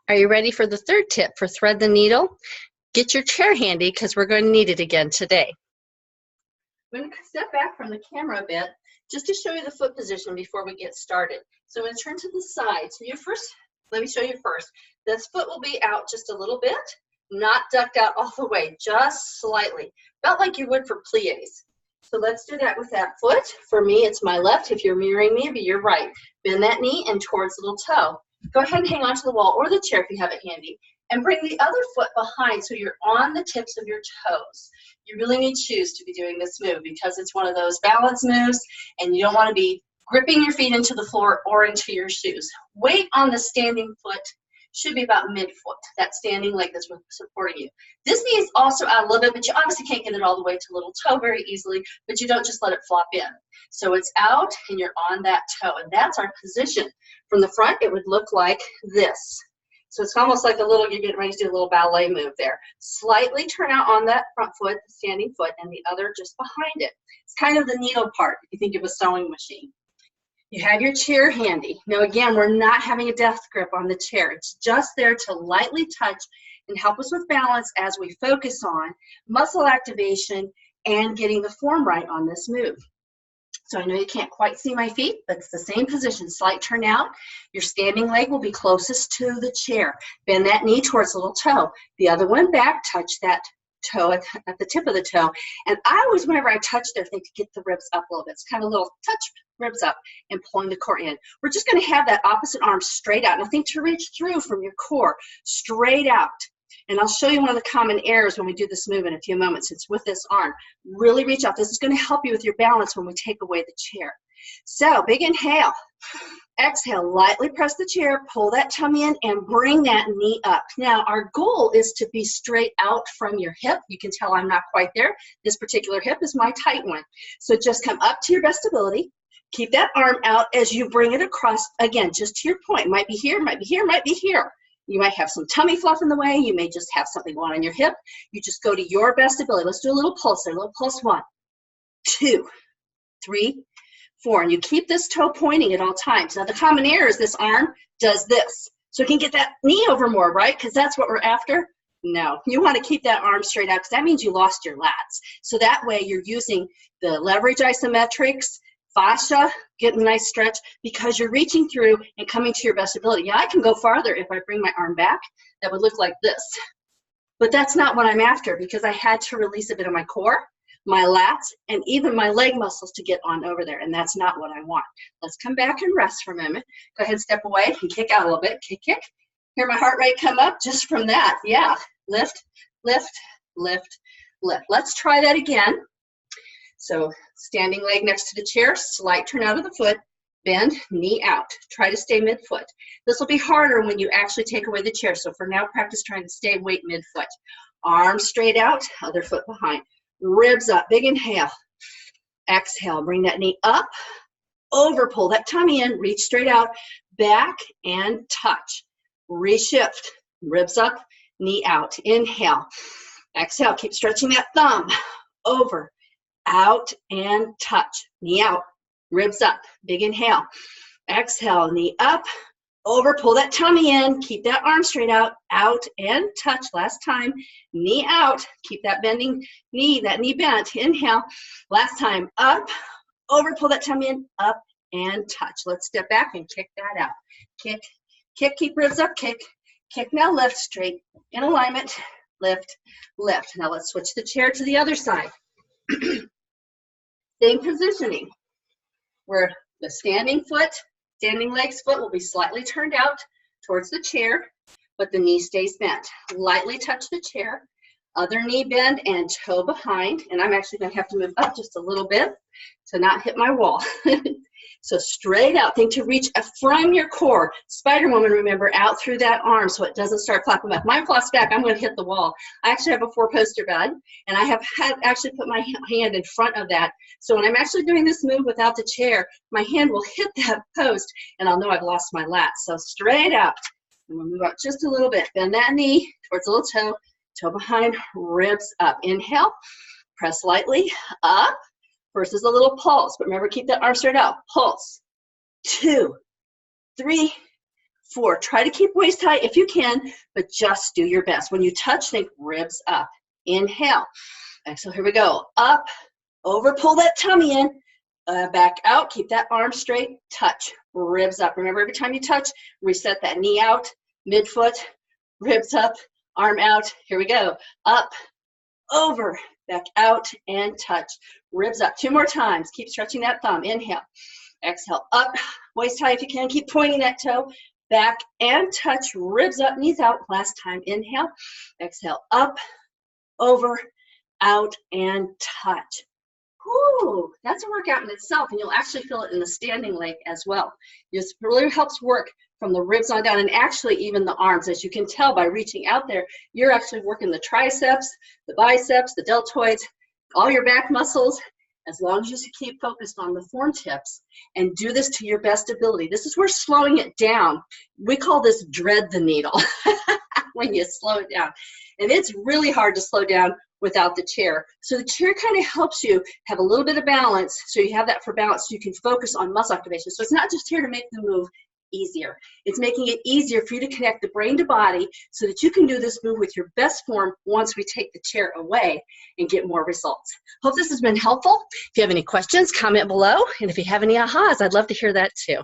Are you ready for the third tip for thread the needle? Get your chair handy because we're going to need it again today. I'm going to step back from the camera a bit just to show you the foot position before we get started. So I'm going to turn to the side. So let me show you first. This foot will be out just a little bit, not ducked out all the way, just slightly, about like you would for plies. So let's do that with that foot. For me, it's my left. If you're mirroring me, it'd be your right. Bend that knee and towards the little toe. Go ahead and hang on to the wall or the chair if you have it handy. And bring the other foot behind so you're on the tips of your toes. You really need shoes to be doing this move because it's one of those balance moves and you don't want to be gripping your feet into the floor or into your shoes. Weight on the standing foot should be about mid-foot, that standing leg that's supporting you. This knee is also out a little bit, but you obviously can't get it all the way to little toe very easily, but you don't just let it flop in. So it's out and you're on that toe, and that's our position. From the front, it would look like this. So it's almost like you're getting ready to do a little ballet move there. Slightly turn out on that front foot, the standing foot, and the other just behind it. It's kind of the needle part, if you think of a sewing machine. You have your chair handy. Now again, we're not having a death grip on the chair. It's just there to lightly touch and help us with balance as we focus on muscle activation and getting the form right on this move. So I know you can't quite see my feet, but it's the same position. Slight turn out. Your standing leg will be closest to the chair. Bend that knee towards the little toe. The other one back, touch that toe at the tip of the toe. And I always, whenever I touch there, think to get the ribs up a little bit. It's kind of a little touch, ribs up, and pulling the core in. We're just going to have that opposite arm straight out. Nothing to reach through from your core. Straight out. And I'll show you one of the common errors when we do this move in a few moments. It's with this arm. Really reach out. This is going to help you with your balance when we take away the chair. So big inhale. Exhale, lightly press the chair, pull that tummy in, and bring that knee up. Now, our goal is to be straight out from your hip. You can tell I'm not quite there. This particular hip is my tight one. So just come up to your best ability. Keep that arm out as you bring it across. Again, just to your point. Might be here, might be here, might be here. You might have some tummy fluff in the way. You may just have something going on your hip. You just go to your best ability. Let's do a little pulse there. A little pulse. 1, 2, 3, 4. And you keep this toe pointing at all times. Now, the common error is this arm does this. So you can get that knee over more, right? Because that's what we're after. No, you want to keep that arm straight out because that means you lost your lats. So that way you're using the leverage isometrics, fascia, getting a nice stretch because you're reaching through and coming to your best ability. Yeah, I can go farther if I bring my arm back. That would look like this. But that's not what I'm after because I had to release a bit of my core, my lats, and even my leg muscles to get on over there, and that's not what I want. Let's come back and rest for a moment. Go ahead, step away and kick out a little bit. Kick, kick. Hear my heart rate come up just from that. Yeah, lift, lift, lift, lift. Let's try that again. So standing leg next to the chair, slight turn out of the foot, bend, knee out. Try to stay mid-foot. This will be harder when you actually take away the chair. So for now, practice trying to stay weight mid-foot. Arms straight out, other foot behind. Ribs up, big inhale. Exhale, bring that knee up, over, pull that tummy in, reach straight out, back and touch. Reshift, ribs up, knee out. Inhale. Exhale, keep stretching that thumb. Over, out and touch. Knee out, ribs up, big inhale. Exhale, knee up, over, pull that tummy in, keep that arm straight out and touch. Last time, knee out, keep that bending knee, that knee bent. Inhale, last time, up, over, pull that tummy in, up and touch. Let's step back and kick that out. Kick, kick, keep ribs up, kick, kick, now lift straight in alignment, lift, lift. Now let's switch the chair to the other side. Same positioning, where the standing leg's foot will be slightly turned out towards the chair, but the knee stays bent. Lightly touch the chair, other knee bend and toe behind, and I'm actually going to have to move up just a little bit to not hit my wall. So straight out, think to reach from your core. Spider Woman, remember, out through that arm so it doesn't start flapping back. Mine flops back, I'm going to hit the wall. I actually have a 4-poster bed, and I have actually put my hand in front of that. So when I'm actually doing this move without the chair, my hand will hit that post, and I'll know I've lost my lats. So straight out. And we'll move up just a little bit. Bend that knee towards the little toe, toe behind, ribs up. Inhale, press lightly up. First is a little pulse, but remember, keep that arm straight out. Pulse. 2, 3, 4. Try to keep waist high if you can, but just do your best. When you touch, think ribs up. Inhale. Exhale, here we go. Up, over, pull that tummy in. Back out, keep that arm straight, touch, ribs up. Remember, every time you touch, reset that knee out, midfoot, ribs up, arm out. Here we go. Up, over, back out, and touch. Ribs up. 2 more times. Keep stretching that thumb. Inhale. Exhale. Up, waist high if you can. Keep pointing that toe. Back and touch. Ribs up, knees out. Last time. Inhale. Exhale. Up, over, out, and touch. Whew, that's a workout in itself, and you'll actually feel it in the standing leg as well. This really helps work from the ribs on down, and actually even the arms. As you can tell by reaching out there, you're actually working the triceps, the biceps, the deltoids, all your back muscles, as long as you keep focused on the form tips and do this to your best ability. This is where slowing it down, we call this dread the needle, when you slow it down. And it's really hard to slow down without the chair. So the chair kind of helps you have a little bit of balance, so you have that for balance, so you can focus on muscle activation. So it's not just here to make the move easier. It's making it easier for you to connect the brain to body so that you can do this move with your best form once we take the chair away and get more results. Hope this has been helpful. If you have any questions, comment below. And if you have any ahas, I'd love to hear that too.